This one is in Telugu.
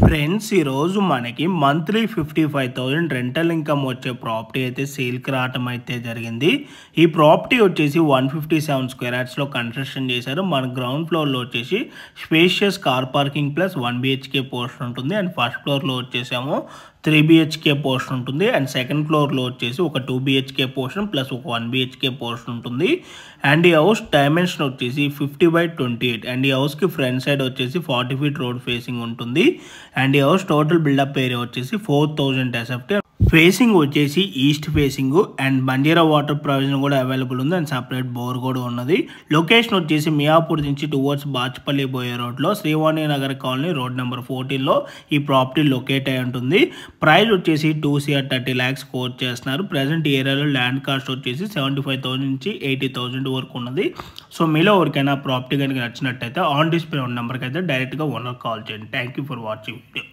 ఫ్రెండ్స్ ఈరోజు మనకి మంత్లీ 55,000 రెంటల్ ఇన్కమ్ వచ్చే ప్రాపర్టీ అయితే సేల్కి రావటం అయితే జరిగింది. ఈ ప్రాపర్టీ వచ్చేసి 157 స్క్వేర్ యార్డ్స్లో కన్స్ట్రక్షన్ చేశారు. మన గ్రౌండ్ ఫ్లోర్లో వచ్చేసి spacious car parking plus 1 BHK portion ఉంటుంది. అండ్ ఫస్ట్ ఫ్లోర్లో వచ్చేసాము 3 BHK పోర్షన్ ఉంటుంది. అండ్ సెకండ్ ఫ్లోర్లో వచ్చేసి ఒక 2 BHK పోర్షన్ ప్లస్ ఒక 1 BHK పోర్షన్ ఉంటుంది. అండ్ ఈ హౌస్ డైమెన్షన్ వచ్చేసి 50/28. అండ్ ఈ హౌస్కి ఫ్రంట్ సైడ్ వచ్చేసి 40 feet రోడ్ ఫేసింగ్ ఉంటుంది. అండ్ ఈ హౌస్ టోటల్ బిల్డప్ ఏరియా వచ్చేసి 4,000 SFT. ఫేసింగ్ వచ్చేసి ఈస్ట్ ఫేసింగ్ అండ్ బంజీరా వాటర్ ప్రొవిజన్ కూడా అవైలబుల్ ఉంది. అండ్ సపరేట్ బోర్ కూడా ఉన్నది. లొకేషన్ వచ్చేసి మియాపూర్ నుంచి టువర్డ్స్ బాచ్పల్లి పోయే రోడ్లో Srivani Nagar colony road number 14లో ఈ ప్రాపర్టీ లొకేట్ అయి ఉంటుంది. ప్రైస్ వచ్చేసి 2 CR 30 lakhs కోట్ చేస్తున్నారు. ప్రజెంట్ ఏరియాలో ల్యాండ్ కాస్ట్ వచ్చేసి 75,000 నుంచి 80,000 వరకు ఉన్నది. సో మీలో ఎవరికైనా ప్రాపర్టీ కనుక నచ్చినట్టయితే ఆన్ డిస్ప్లే ఉన్న నెంబర్కి అయితే డైరెక్ట్గా ఓనర్ కాల్ చేయండి. Thank you for watching video.